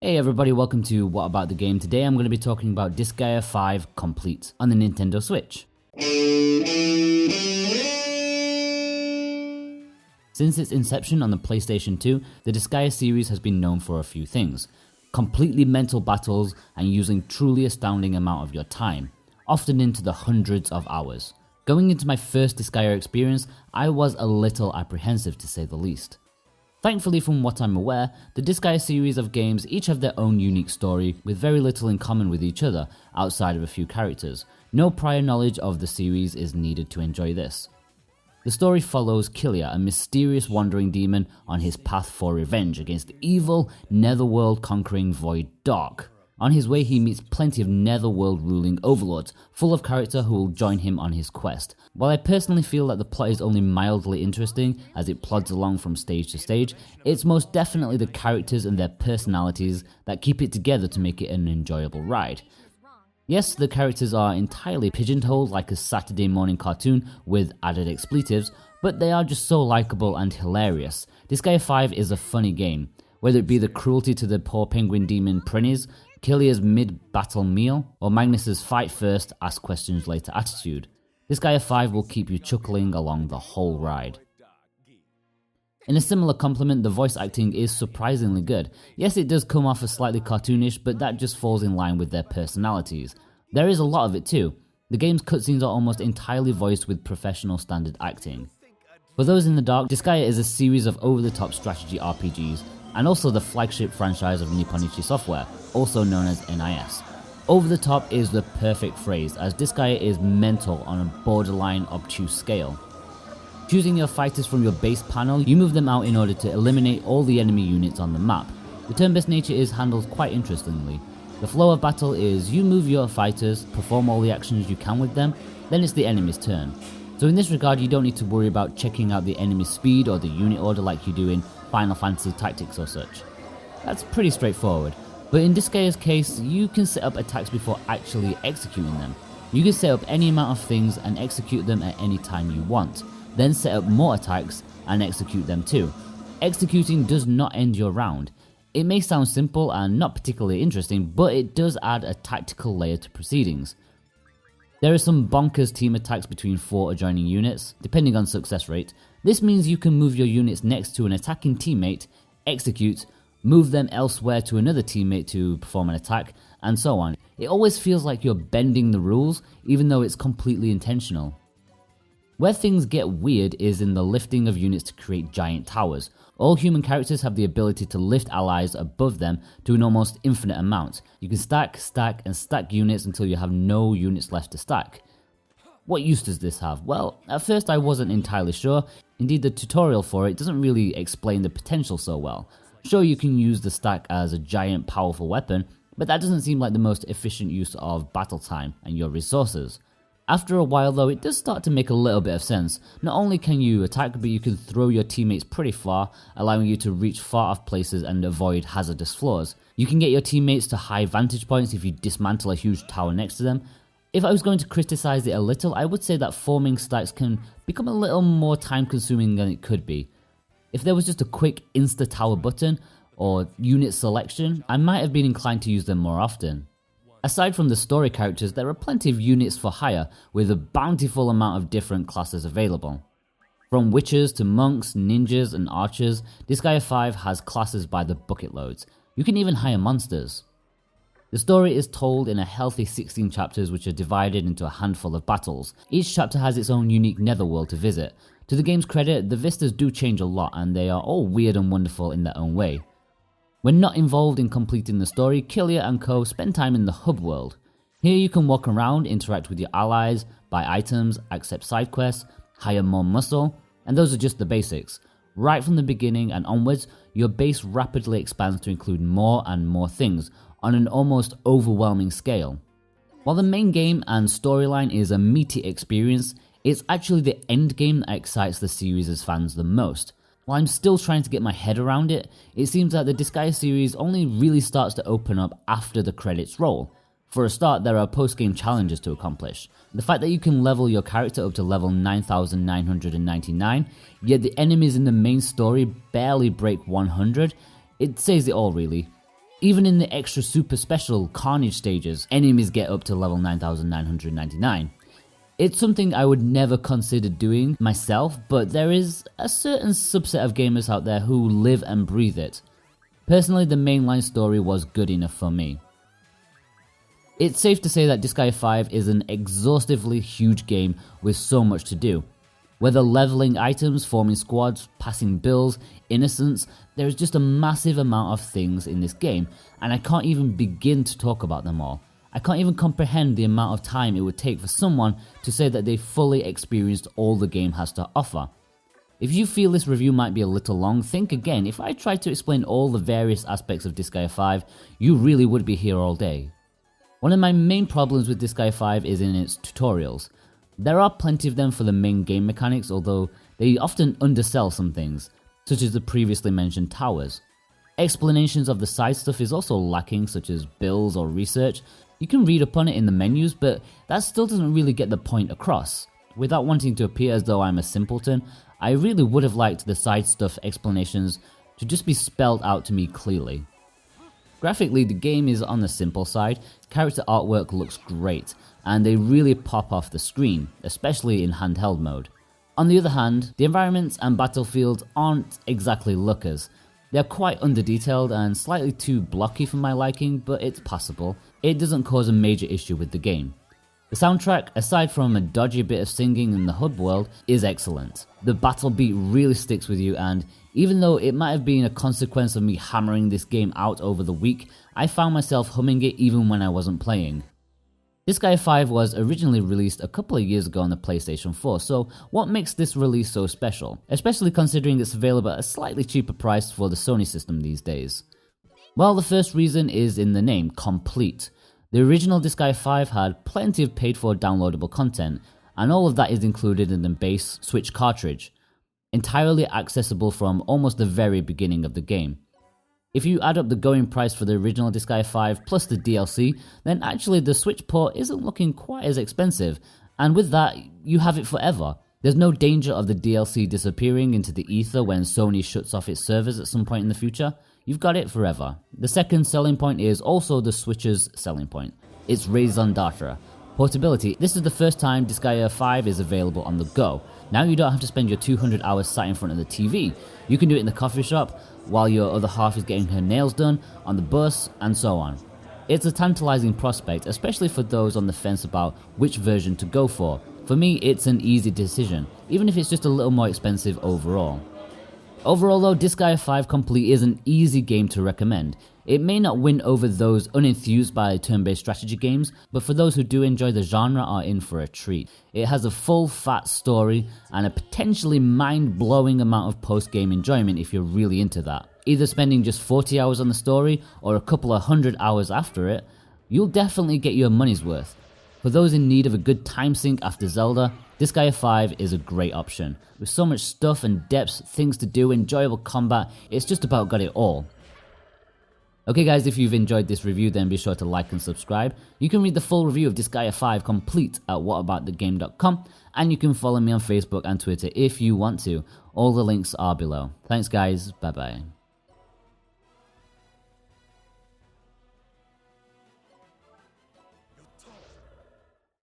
Hey everybody, welcome to What About the Game. Today I'm going to be talking about Disgaea 5 Complete on the Nintendo Switch. Since its inception on the PlayStation 2, the Disgaea series has been known for a few things. Completely mental battles and using truly astounding amount of your time, often into the hundreds of hours. Going into my first Disgaea experience, I was a little apprehensive to say the least. Thankfully, from what I'm aware, the Disgaea series of games each have their own unique story with very little in common with each other outside of a few characters. No prior knowledge of the series is needed to enjoy this. The story follows Kilia, a mysterious wandering demon on his path for revenge against the evil, netherworld conquering Void Dark. On his way he meets plenty of netherworld ruling overlords, full of character who will join him on his quest. While I personally feel that the plot is only mildly interesting as it plods along from stage to stage, it's most definitely the characters and their personalities that keep it together to make it an enjoyable ride. Yes, the characters are entirely pigeonholed like a Saturday morning cartoon with added expletives, but they are just so likeable and hilarious. Disgaea 5 is a funny game, whether it be the cruelty to the poor penguin demon Prinnies, Kilia's mid-battle meal, or Magnus's fight first, ask questions later attitude. Disgaea 5 will keep you chuckling along the whole ride. In a similar compliment, the voice acting is surprisingly good. Yes, it does come off as slightly cartoonish, but that just falls in line with their personalities. There is a lot of it too. The game's cutscenes are almost entirely voiced with professional standard acting. For those in the dark, Disgaea is a series of over-the-top strategy RPGs, and also the flagship franchise of Nipponichi Software, also known as NIS. Over the top is the perfect phrase, as Disgaea is mental on a borderline obtuse scale. Choosing your fighters from your base panel, you move them out in order to eliminate all the enemy units on the map. The turn-based nature is handled quite interestingly. The flow of battle is you move your fighters, perform all the actions you can with them, then it's the enemy's turn. So in this regard, you don't need to worry about checking out the enemy's speed or the unit order like you do in Final Fantasy Tactics or such. That's pretty straightforward, but in Disgaea's case, you can set up attacks before actually executing them. You can set up any amount of things and execute them at any time you want, then set up more attacks and execute them too. Executing does not end your round. It may sound simple and not particularly interesting, but it does add a tactical layer to proceedings. There are some bonkers team attacks between 4 adjoining units, depending on success rate. This means you can move your units next to an attacking teammate, execute, move them elsewhere to another teammate to perform an attack, and so on. It always feels like you're bending the rules, even though it's completely intentional. Where things get weird is in the lifting of units to create giant towers. All human characters have the ability to lift allies above them to an almost infinite amount. You can stack, and stack units until you have no units left to stack. What use does this have? Well, at first I wasn't entirely sure. Indeed, the tutorial for it doesn't really explain the potential so well. Sure, you can use the stack as a giant powerful weapon, but that doesn't seem like the most efficient use of battle time and your resources. After a while though, it does start to make a little bit of sense. Not only can you attack, but you can throw your teammates pretty far, allowing you to reach far off places and avoid hazardous floors. You can get your teammates to high vantage points if you dismantle a huge tower next to them. If I was going to criticize it a little, I would say that forming stacks can become a little more time consuming than it could be. If there was just a quick insta tower button or unit selection, I might have been inclined to use them more often. Aside from the story characters, there are plenty of units for hire with a bountiful amount of different classes available. From witches to monks, ninjas and archers, Disgaea 5 has classes by the bucket loads. You can even hire monsters. The story is told in a healthy 16 chapters which are divided into a handful of battles. Each chapter has its own unique netherworld to visit. To the game's credit, the vistas do change a lot and they are all weird and wonderful in their own way. When not involved in completing the story, Kilia and co spend time in the hub world. Here you can walk around, interact with your allies, buy items, accept side quests, hire more muscle, and those are just the basics. Right from the beginning and onwards, your base rapidly expands to include more and more things on an almost overwhelming scale. While the main game and storyline is a meaty experience, it's actually the endgame that excites the series' fans the most. While I'm still trying to get my head around it, it seems that the Disgaea series only really starts to open up after the credits roll. For a start, there are post-game challenges to accomplish. The fact that you can level your character up to level 9999, yet the enemies in the main story barely break 100, it says it all really. Even in the extra super special Carnage stages, enemies get up to level 9999. It's something I would never consider doing myself, but there is a certain subset of gamers out there who live and breathe it. Personally, the mainline story was good enough for me. It's safe to say that Disgaea 5 is an exhaustively huge game with so much to do. Whether leveling items, forming squads, passing bills, innocence, there is just a massive amount of things in this game, and I can't even begin to talk about them all. I can't even comprehend the amount of time it would take for someone to say that they fully experienced all the game has to offer. If you feel this review might be a little long, think again. If I tried to explain all the various aspects of Disgaea 5, you really would be here all day. One of my main problems with Disgaea 5 is in its tutorials. There are plenty of them for the main game mechanics, although they often undersell some things, such as the previously mentioned towers. Explanations of the side stuff is also lacking, such as bills or research. You can read up on it in the menus, but that still doesn't really get the point across. Without wanting to appear as though I'm a simpleton, I really would have liked the side stuff explanations to just be spelled out to me clearly. Graphically, the game is on the simple side, character artwork looks great, and they really pop off the screen, especially in handheld mode. On the other hand, the environments and battlefields aren't exactly lookers. They're quite under-detailed and slightly too blocky for my liking, but it's passable. It doesn't cause a major issue with the game. The soundtrack, aside from a dodgy bit of singing in the hub world, is excellent. The battle beat really sticks with you, and even though it might have been a consequence of me hammering this game out over the week, I found myself humming it even when I wasn't playing. Disgaea 5 was originally released a couple of years ago on the PlayStation 4, so what makes this release so special? Especially considering it's available at a slightly cheaper price for the Sony system these days. Well, the first reason is in the name, Complete. The original Disgaea 5 had plenty of paid for downloadable content, and all of that is included in the base Switch cartridge, entirely accessible from almost the very beginning of the game. If you add up the going price for the original Disgaea 5 plus the DLC, then actually the Switch port isn't looking quite as expensive, and with that, you have it forever. There's no danger of the DLC disappearing into the ether when Sony shuts off its servers at some point in the future. You've got it forever. The second selling point is also the Switch's selling point. It's raison d'etre. Portability. This is the first time Disgaea 5 is available on the go. Now you don't have to spend your 200 hours sat in front of the TV. You can do it in the coffee shop, while your other half is getting her nails done, on the bus, and so on. It's a tantalizing prospect, especially for those on the fence about which version to go for. For me, it's an easy decision, even if it's just a little more expensive overall. Overall though, Disgaea 5 Complete is an easy game to recommend. It may not win over those unenthused by turn-based strategy games, but for those who do enjoy the genre are in for a treat. It has a full fat story and a potentially mind-blowing amount of post-game enjoyment if you're really into that. Either spending just 40 hours on the story or a couple of hundred hours after it, you'll definitely get your money's worth. For those in need of a good time sink after Zelda, Disgaea 5 is a great option. With so much stuff and depth, things to do, enjoyable combat, it's just about got it all. Okay guys, if you've enjoyed this review then be sure to like and subscribe. You can read the full review of Disgaea 5 Complete at whataboutthegame.com, and you can follow me on Facebook and Twitter if you want to. All the links are below. Thanks guys, bye bye.